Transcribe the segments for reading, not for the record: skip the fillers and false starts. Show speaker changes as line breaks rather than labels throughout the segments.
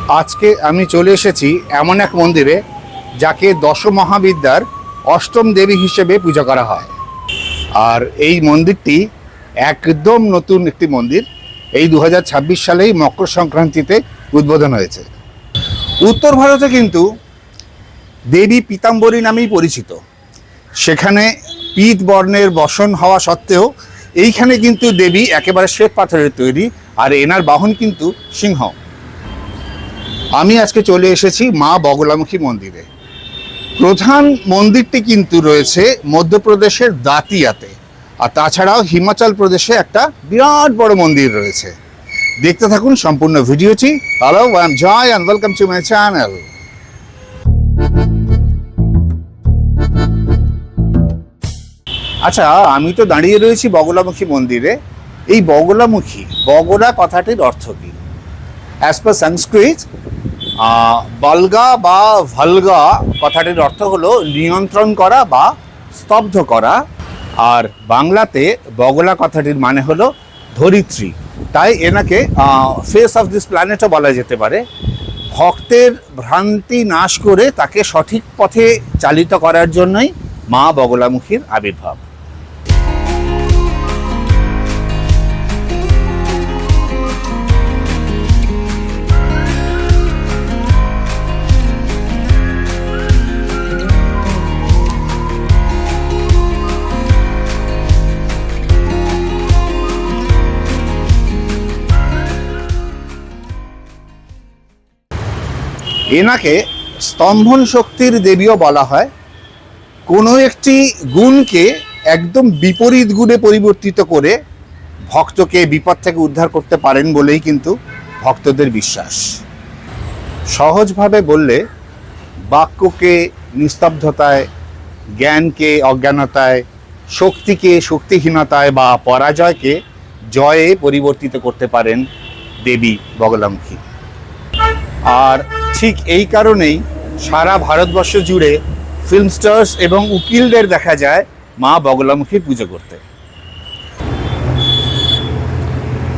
আজকে আমি চলে এসেছি এমন এক মন্দিরে যাকে দশ মহাবিদ্যার অষ্টম দেবী হিসেবে পূজা করা হয়। আর এই মন্দিরটি একদম নতুন একটি মন্দির। এই 2026 সালেই মকর সংক্রান্তিতে উদ্বোধন হয়েছে। উত্তর ভারতে কিন্তু দেবী পীতাম্বরী নামেই পরিচিত। সেখানে পীত বর্ণের বসন হওয়া সত্ত্বেও এইখানে কিন্তু দেবী একেবারে শ্বেত পাথরের তৈরি, আর এনার বাহন কিন্তু সিংহ। আমি আজকে চলে এসেছি মা বগলামুখী মন্দিরে। প্রধান মন্দিরটি কিন্তু রয়েছে মধ্যপ্রদেশের দাতিয়াতে, আর তাছাড়াও হিমাচল প্রদেশে একটা বিরাট বড় মন্দির রয়েছে। দেখতে থাকুন সম্পূর্ণ ভিডিওটি। Hello, I am Joy and welcome to my channel. আচ্ছা, আমি তো দাঁড়িয়ে রয়েছি বগলামুখী মন্দিরে। এই বগলামুখী, বগলা কথাটির অর্থ কী? অ্যাজ পার সংস্কৃত, বলগা বা ভলগা কথাটির অর্থ হলো নিয়ন্ত্রণ করা বা স্তব্ধ করা, আর বাংলাতে বগলা কথাটির মানে হলো ধরিত্রী। তাই এনাকে ফেস অফ দিস প্ল্যানেটও বলা যেতে পারে। ভক্তের ভ্রান্তি নাশ করে তাকে সঠিক পথে চালিত করার জন্যই মা বগলামুখীর আবির্ভাব। এনাকে স্তম্ভন শক্তির দেবীও বলা হয়। কোনো একটি গুণকে একদম বিপরীত গুণে পরিবর্তিত করে ভক্তকে বিপদ থেকে উদ্ধার করতে পারেন বলেই কিন্তু ভক্তদের বিশ্বাস। সহজভাবে বললে, বাক্যকে নিস্তব্ধতায়, জ্ঞানকে অজ্ঞানতায়, শক্তিকে শক্তিহীনতায় বা পরাজয়কে জয়ে পরিবর্তিত করতে পারেন দেবী বগলামুখী। আর ঠিক এই কারণেই সারা ভারতবর্ষ জুড়ে ফিল্ম স্টার্স এবং উকিলদের দেখা যায় মা বগলামুখীর পুজো করতে।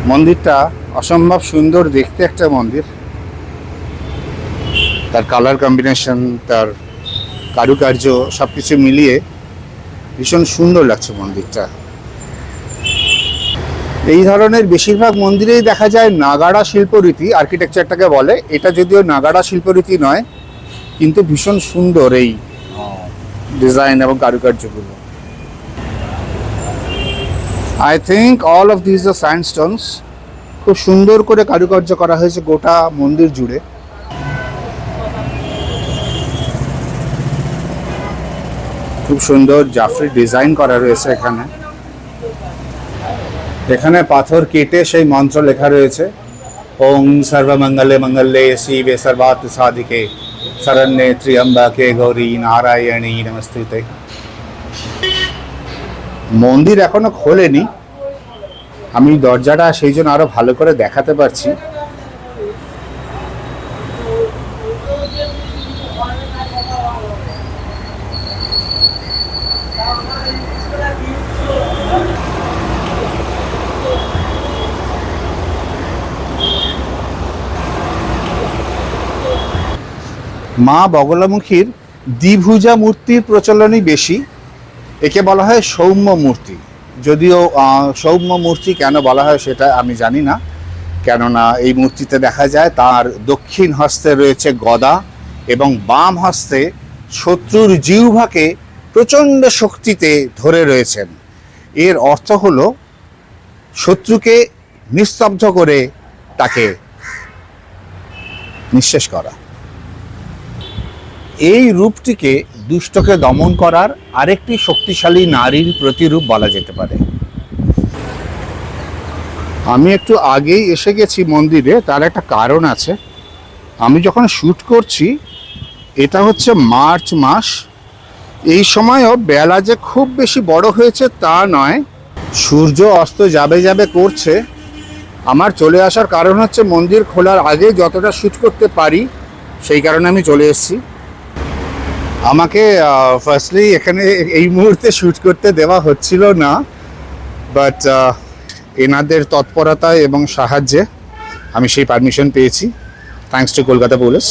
মন্দিরটা অসম্ভব সুন্দর দেখতে একটা মন্দির। তার কালার কম্বিনেশন, তার কারুকার্য সব কিছু মিলিয়ে ভীষণ সুন্দর লাগছে মন্দিরটা। এই ধরনের বেশিরভাগ মন্দিরেই দেখা যায় নাগাড়া শিল্পরীতি আর্কিটেকচারটাকে বলে। এটা যদিও নাগাড়া শিল্পরীতি নয়, কিন্তু ভীষণ সুন্দর এই ডিজাইন এবং কারুকার্যগুলো। I think all of this are sandstones. খুব সুন্দর করে কারুকার্য করা হয়েছে গোটা মন্দির জুড়ে। খুব সুন্দর জাফরি ডিজাইন করা রয়েছে এখানে। এখানে পাথর কেটে সেই মন্ত্র লেখা রয়েছে, ওং সর্বমঙ্গলে মঙ্গলে শিবে সর্বার্থ সাধিকে শরণ্যে ত্র্যম্বকে গৌরী নারায়ণী নমস্তুতে। মন্দির এখনো খোলেনি, আমি দরজাটা সেই জন্য আরো ভালো করে দেখাতে পারছি। মা বগলামুখীর দ্বিভুজা মূর্তির প্রচলনই বেশি। একে বলা হয় সৌম্য মূর্তি। যদিও সৌম্য মূর্তি কেন বলা হয় সেটা আমি জানি না, কেননা এই মূর্তিতে দেখা যায় তার দক্ষিণ হস্তে রয়েছে গদা এবং বাম হস্তে শত্রুর জিহ্বাকে প্রচণ্ড শক্তিতে ধরে রয়েছেন। এর অর্থ হলো শত্রুকে নিস্তব্ধ করে তাকে নিঃশেষ করা। এই রূপটিকে দুষ্টকে দমন করার আরেকটি শক্তিশালী নারীর প্রতিরূপ বলা যেতে পারে। আমি একটু আগেই এসে গেছি মন্দিরে, তার একটা কারণ আছে। আমি যখন শ্যুট করছি, এটা হচ্ছে মার্চ মাস। এই সময়ও বেলা যে খুব বেশি বড় হয়েছে তা নয়। সূর্য অস্ত যাবে যাবে করছে। আমার চলে আসার কারণ হচ্ছে মন্দির খোলার আগে যতটা শ্যুট করতে পারি সেই কারণে আমি চলে এসেছি। আমাকে ফার্স্টলি এখানে এই মুহূর্তে শ্যুট করতে দেওয়া হচ্ছিল না, বাট এনাদের তৎপরতায় এবং সাহায্যে আমি সেই পারমিশন পেয়েছি। Thanks to Kolkata police.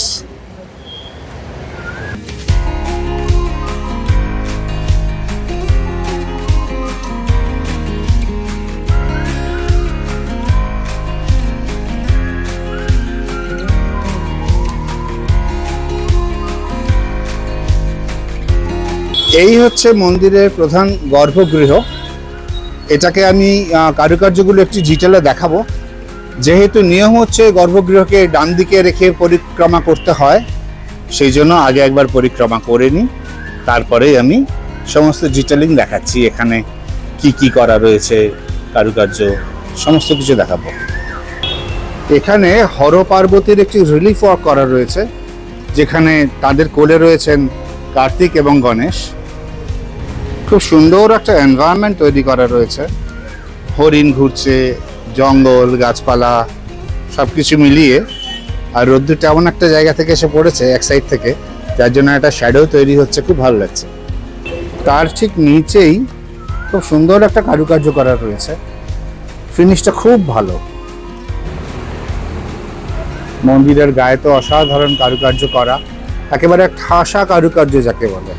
এই হচ্ছে মন্দিরের প্রধান গর্ভগৃহ। এটাকে আমি কারুকার্যগুলো একটু ডিটেলে দেখাবো। যেহেতু নিয়ম হচ্ছে গর্ভগৃহকে ডান দিকে রেখে পরিক্রমা করতে হয়, সেই জন্য আগে একবার পরিক্রমা করে নিই, তারপরেই আমি সমস্ত ডিটেলিং দেখাচ্ছি। এখানে কি কি করা রয়েছে, কারুকার্য সমস্ত কিছু দেখাবো। এখানে হর পার্বতীর একটি রিলিফ ওয়ার্ক করা রয়েছে, যেখানে তাদের কোলে রয়েছেন কার্তিক এবং গণেশ। খুব সুন্দর একটা এনভায়রনমেন্ট তৈরি করা রয়েছে। হরিণ ঘুরছে, জঙ্গল, গাছপালা সব কিছু মিলিয়ে। আর রোদ্দুরটা এমন একটা জায়গা থেকে এসে পড়েছে এক সাইড থেকে, যার জন্য একটা শ্যাডো তৈরি হচ্ছে, খুব ভালো লাগছে। তার ঠিক নিচেই খুব সুন্দর একটা কারুকার্য করা রয়েছে, ফিনিশটা খুব ভালো। মন্দিরের গায়ে তো অসাধারণ কারুকার্য করা, একেবারে ঠাসা কারুকার্য যাকে বলে।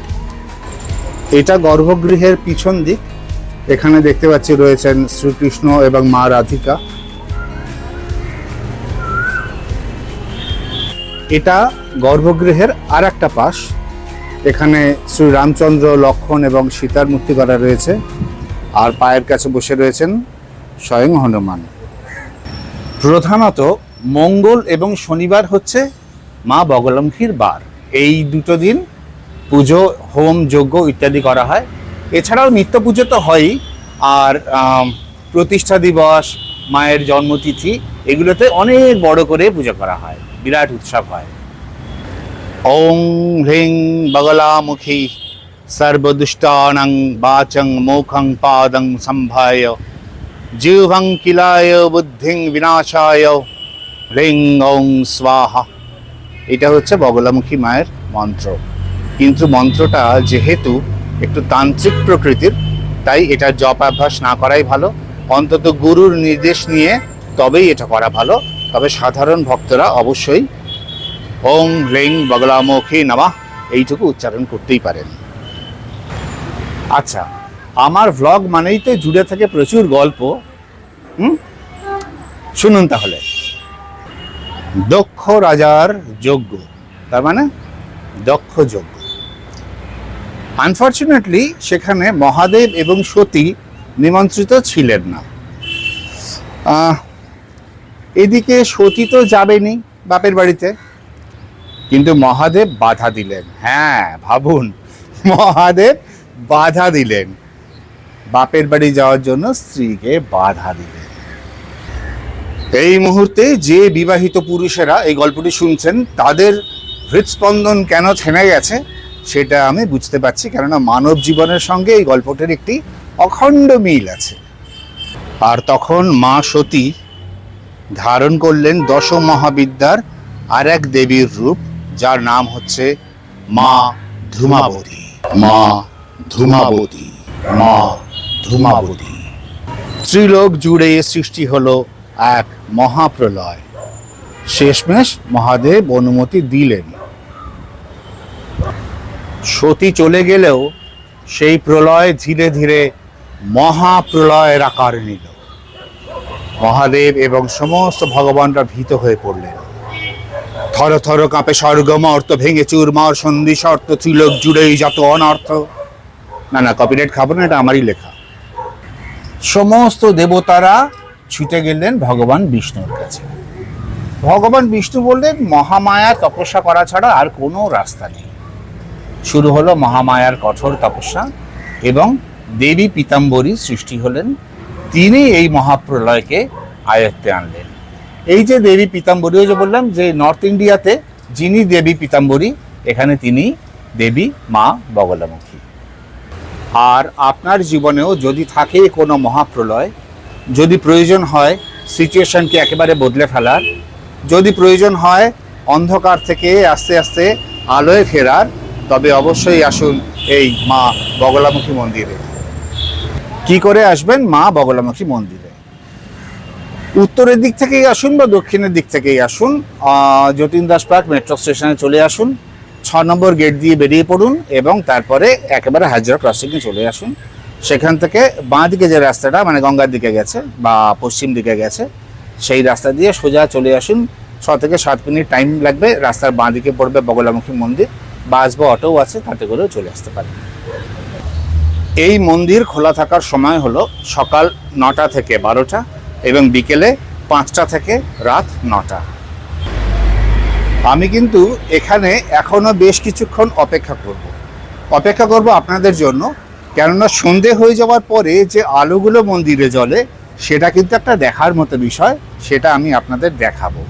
এটা গর্ভগৃহের পিছন দিক। এখানে দেখতে পাচ্ছি রয়েছেন শ্রীকৃষ্ণ এবং মা রাধিকা। এটা গর্ভগৃহের আর একটা পাশ। এখানে শ্রী রামচন্দ্র, লক্ষ্মণ এবং সীতার মূর্তি করা রয়েছে, আর পায়ের কাছে বসে রয়েছেন স্বয়ং হনুমান। প্রধানত মঙ্গল এবং শনিবার হচ্ছে মা বগলামুখীর বার। এই দুটো দিন পুজো, হোম, যজ্ঞ ইত্যাদি করা হয়। এছাড়াও নিত্য পুজো তো হয়ই, আর প্রতিষ্ঠা দিবস, মায়ের জন্মতিথি, এগুলোতে অনেক বড় করে পুজো করা হয়, বিরাট উৎসব হয়। ওং হ্রিং বগলামুখী সর্বদুষ্টানাং বাচং মুখং পাদং সম্ভায় জিহ্বং কিলায় বুদ্ধিং বিনাশায় হ্রিং ওং স্বাহা। এটা হচ্ছে বগলামুখী মায়ের মন্ত্র। কিন্তু মন্ত্রটা যেহেতু একটু তান্ত্রিক প্রকৃতির, তাই এটা জপ অভ্যাস না করাই ভালো। অন্তত গুরুর নির্দেশ নিয়ে তবেই এটা করা ভালো। তবে সাধারণ ভক্তরা অবশ্যই ওং হ্রিং বগলামুখী নমঃ এইটুকু উচ্চারণ করতেই পারেন। আচ্ছা, আমার ভ্লগ মানেই তো জুড়ে থাকে প্রচুর গল্প। শুনুন তাহলে। দক্ষ রাজার যজ্ঞ, তার মানে দক্ষ যজ্ঞ। আনফর্চুনেটলি সেখানে মহাদেব এবং সতী নিমন্ত্রিত ছিলেন না। এদিকে সতী তো যাবেনি বাপের বাড়িতে, কিন্তু মহাদেব বাধা দিলেন। হ্যাঁ, ভাবুন, মহাদেব বাধা দিলেন, বাপের বাড়ি যাওয়ার জন্য স্ত্রীকে বাধা দিলেন। এই মুহূর্তে যে বিবাহিত পুরুষেরা এই গল্পটি শুনছেন, তাদের হৃদস্পন্দন কেন থেমে গেছে সেটা আমি বুঝতে পারছি, কেননা মানব জীবনের সঙ্গে এই গল্পটির একটি অখণ্ড মিল আছে। আর তখন মা সতী ধারণ করলেন দশ মহাবিদ্যার আর এক দেবীর রূপ, যার নাম হচ্ছে মা ধূমাবতী। মা ধূমাবতী, মা ধূমাবতী। ত্রিলোক জুড়ে সৃষ্টি হলো এক মহাপ্রলয়। শেষমেশ মহাদেব অনুমতি দিলেন। সতী চলে গেলেও সেই প্রলয় ধীরে ধীরে মহাপ্রলয়ের আকার নিল। মহাদেব এবং সমস্ত ভগবানরা ভীত হয়ে পড়লেন। থর থর কাঁপে স্বর্গ মর্ত, ভেঙে চুরমার সন্ধি শর্ত, ত্রিলোক জুড়েই যত অনর্থ। না, কপিরাইট খাবো না, এটা আমারই লেখা। সমস্ত দেবতারা ছুটে গেলেন ভগবান বিষ্ণুর কাছে। ভগবান বিষ্ণু বললেন, মহামায়া তপস্যা করা ছাড়া আর কোনো রাস্তা নেই। শুরু হলো মহামায়ার কঠোর তপস্যা, এবং দেবী পীতাম্বরী সৃষ্টি হলেন। তিনি এই মহাপ্রলয়কে আয়ত্তে আনলেন। এই যে দেবী পীতাম্বরী, ওই যে বললাম যে নর্থ ইন্ডিয়াতে যিনি দেবী পীতাম্বরী, এখানে তিনি দেবী মা বগলামুখী। আর আপনার জীবনেও যদি থাকে কোনো মহাপ্রলয়, যদি প্রয়োজন হয় সিচুয়েশনকে একেবারে বদলে ফেলার, যদি প্রয়োজন হয় অন্ধকার থেকে আস্তে আস্তে আলোয় ফেরার, তবে অবশ্যই আসুন এই মা বগলামুখী মন্দিরে। কি করে আসবেন মা বগলামুখী মন্দিরে? উত্তরের দিক থেকেই আসুন বা দক্ষিণের দিক থেকেই আসুন, যতীন দাস পার্ক মেট্রো স্টেশনে চলে আসুন, 6 নম্বর গেট দিয়ে বেরিয়ে পড়ুন এবং তারপরে একেবারে হাজরা ক্রসিংয়ে চলে আসুন। সেখান থেকে বাঁ দিকে যে রাস্তাটা মানে গঙ্গার দিকে গেছে বা পশ্চিম দিকে গেছে, সেই রাস্তা দিয়ে সোজা চলে আসুন। 6 থেকে 7 মিনিট টাইম লাগবে। রাস্তার বাঁ দিকে পড়বে বগলামুখী মন্দির, বাস বা অটোও আছে, তাতে করেও চলে আসতে পারেন। এই মন্দির খোলা থাকার সময় হলো সকাল 9টা থেকে 12টা এবং বিকেলে 5টা থেকে রাত 9টা। আমি কিন্তু এখানে এখনো বেশ কিছুক্ষণ অপেক্ষা করব আপনাদের জন্য, কেননা সন্ধে হয়ে যাওয়ার পরে যে আলোগুলো মন্দিরে জ্বলে সেটা কিন্তু একটা দেখার মতো বিষয়, সেটা আমি আপনাদের দেখাবো।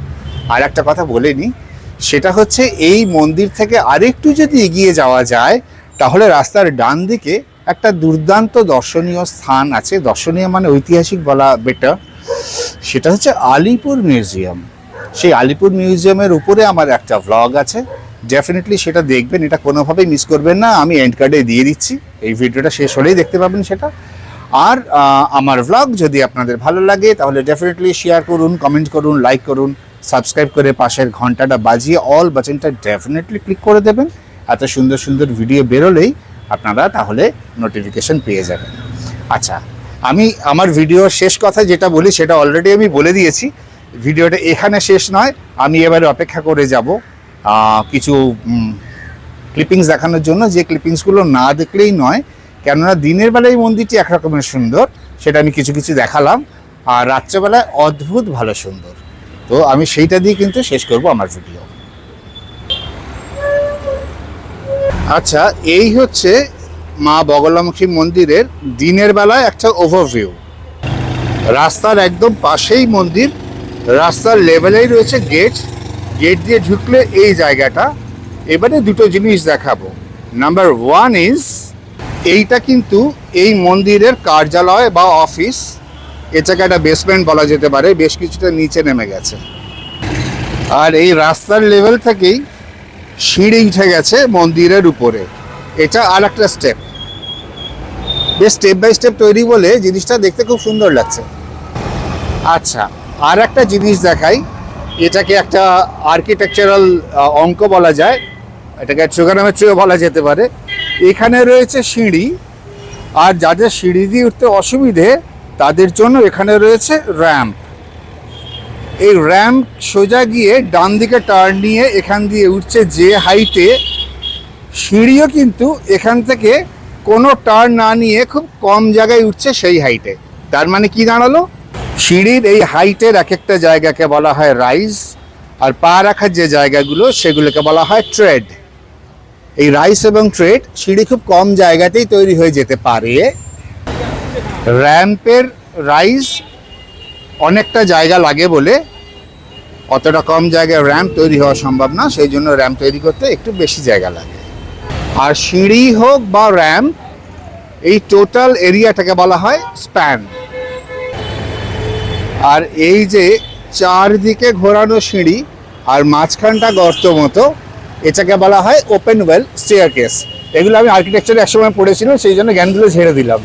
আর একটা কথা বলে নিই, সেটা হচ্ছে এই মন্দির থেকে আরেকটু যদি এগিয়ে যাওয়া যায় তাহলে রাস্তার ডান দিকে একটা দুর্দান্ত দর্শনীয় স্থান আছে। দর্শনীয় মানে ঐতিহাসিক বলা বেটার, সেটা হচ্ছে আলিপুর মিউজিয়াম। সেই আলিপুর মিউজিয়ামের উপরে আমার একটা ভ্লগ আছে, ডেফিনেটলি সেটা দেখবেন, এটা কোনোভাবেই মিস করবেন না। আমি এন্ড কার্ডে দিয়ে দিচ্ছি, এই ভিডিওটা শেষ হলেই দেখতে পাবেন সেটা। আর আমার ভ্লগ যদি আপনাদের ভালো লাগে তাহলে ডেফিনেটলি শেয়ার করুন, কমেন্ট করুন, লাইক করুন, সাবস্ক্রাইব করে পাশের ঘন্টাটা বাজিয়ে অল বাটনটা ডেফিনেটলি ক্লিক করে দেবেন। এত সুন্দর সুন্দর ভিডিও বেরোলেই আপনারা তাহলে নোটিফিকেশন পেয়ে যাবেন। আচ্ছা, আমি আমার ভিডিওর শেষ কথা যেটা বলি সেটা অলরেডি আমি বলে দিয়েছি। ভিডিওটা এখানে শেষ নয়, আমি এবারে অপেক্ষা করে যাব কিছু ক্লিপিংস দেখানোর জন্য, যে ক্লিপিংসগুলো না দেখলেই নয়, কেননা দিনের বেলায় এই মন্দিরটি একরকমের সুন্দর, সেটা আমি কিছু কিছু দেখালাম, আর রাত্রেবেলায় অদ্ভুত ভালো সুন্দর। তো আমি সেইটা দিয়ে কিন্তু শেষ করব আমার ভিডিও। আচ্ছা, এই হচ্ছে মা বগলামুখী মন্দিরের দিনের বেলায় একটা ওভারভিউ। রাস্তার একদম পাশেই মন্দির, রাস্তার লেভেলেই রয়েছে গেট দিয়ে ঢুকলে এই জায়গাটা। এবারে দুটো জিনিস দেখাবো। নাম্বার 1 ইজ, এইটা কিন্তু এই মন্দিরের কার্যালয় বা অফিস। এটাকে একটা বেসমেন্ট বলা যেতে পারে, বেশ কিছুটা নিচে নেমে গেছে। আর এই রাস্তার লেভেল থেকেই সিঁড়ি উঠে গেছে মন্দিরের উপরে। এটা আর একটা স্টেপ, বেশ স্টেপ বাই স্টেপ তৈরি বলে জিনিসটা দেখতে খুব সুন্দর লাগছে। আচ্ছা, আর একটা জিনিস দেখাই, এটাকে একটা আর্কিটেকচারাল অঙ্ক বলা যায়, এটাকে ট্রিগোনোমেট্রিও বলা যেতে পারে। এখানে রয়েছে সিঁড়ি, আর যাদের সিঁড়ি দিয়ে উঠতে অসুবিধে তাদের জন্য এখানে রয়েছে র্যাম্প। এই র্যাম্প সোজা গিয়ে ডান দিকে টার্ন নিয়ে এখান দিয়ে উঠছে যে হাইটে, সিঁড়িও কিন্তু এখান থেকে কোনো টার্ন না নিয়ে খুব কম জায়গায় উঠছে সেই হাইটে। তার মানে কি দাঁড়ালো, সিঁড়ির এই হাইটের এক একটা জায়গাকে বলা হয় রাইজ, আর পা রাখার যে জায়গাগুলো সেগুলোকে বলা হয় ট্রেড। এই রাইজ এবং ট্রেড সিঁড়ি খুব কম জায়গাতেই তৈরি হয়ে যেতে পারে। র্যাম্পের রাইজ অনেকটা জায়গা লাগে বলে অতটা কম জায়গায় র্যাম্প তৈরি হওয়া সম্ভব না, সেই জন্য র্যাম্প তৈরি করতে একটু বেশি জায়গা লাগে। আর সিঁড়ি হোক বা র্যাম্প, এই টোটাল এরিয়াটাকে বলা হয় স্প্যান। আর এই যে চারদিকে ঘোরানো সিঁড়ি আর মাঝখানটা গর্ত মতো, এটাকে বলা হয় ওপেন ওয়েল স্টেয়ারকেস। এগুলো আমি আর্কিটেকচারে একসময় পড়েছিলাম, সেই জন্য জ্ঞানগুলো ঝেড়ে দিলাম।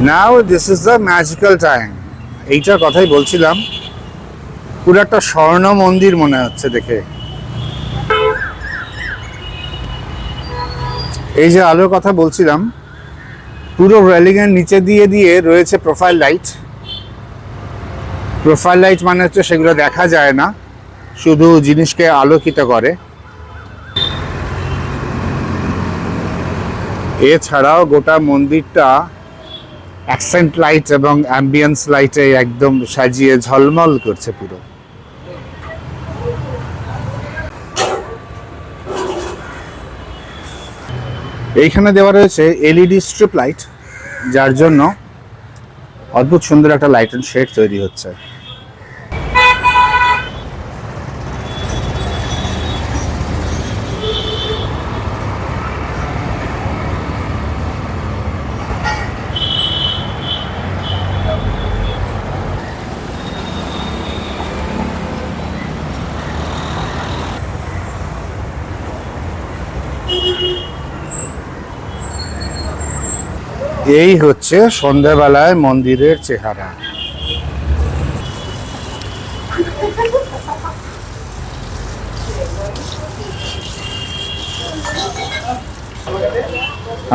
Now this is the magical time. এইটার কথাই বলছিলাম, পুরো একটা স্বর্ণ মন্দির মনে হচ্ছে দেখে। এই যে আলোর কথা বলছিলাম, পুরো রেলিংয়ের নিচে দিয়ে দিয়ে রয়েছে প্রোফাইল লাইট, প্রোফাইল লাইট মানে হচ্ছে সেগুলো দেখা যায় না, শুধু জিনিসকে আলোকিত করে। এছাড়াও গোটা মন্দিরটা অ্যাকসেন্ট লাইট এবং অ্যাম্বিয়েন্স লাইটে একদম সাজিয়ে ঝলমল করছে পুরো। এইখানে দেওয়া রয়েছে এলইডি স্ট্রিপ লাইট, যার জন্য অদ্ভুত সুন্দর একটা লাইট এন্ড শেড তৈরি হচ্ছে। এই হচ্ছে সন্ধ্যাবেলায় মন্দিরের চেহারা।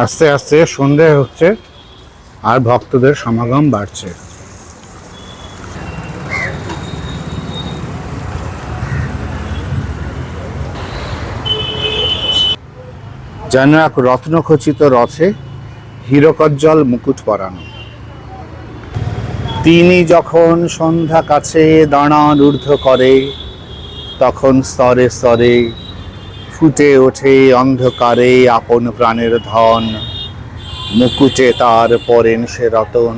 আস্তে আস্তে সন্ধে হচ্ছে আর ভক্তদের সমাগম বাড়ছে। যেন এক রত্নখচিত রথে হীরকজ্জ্বল মুকুট পরানো। তিনি যখন সন্ধ্যা কাছে দাঁড়ান ঊর্ধ্ব করে, তখন স্তরে স্তরে ফুটে ওঠে অন্ধকারে আপন প্রাণের ধন, মুকুটে তার পরেন সে রতন।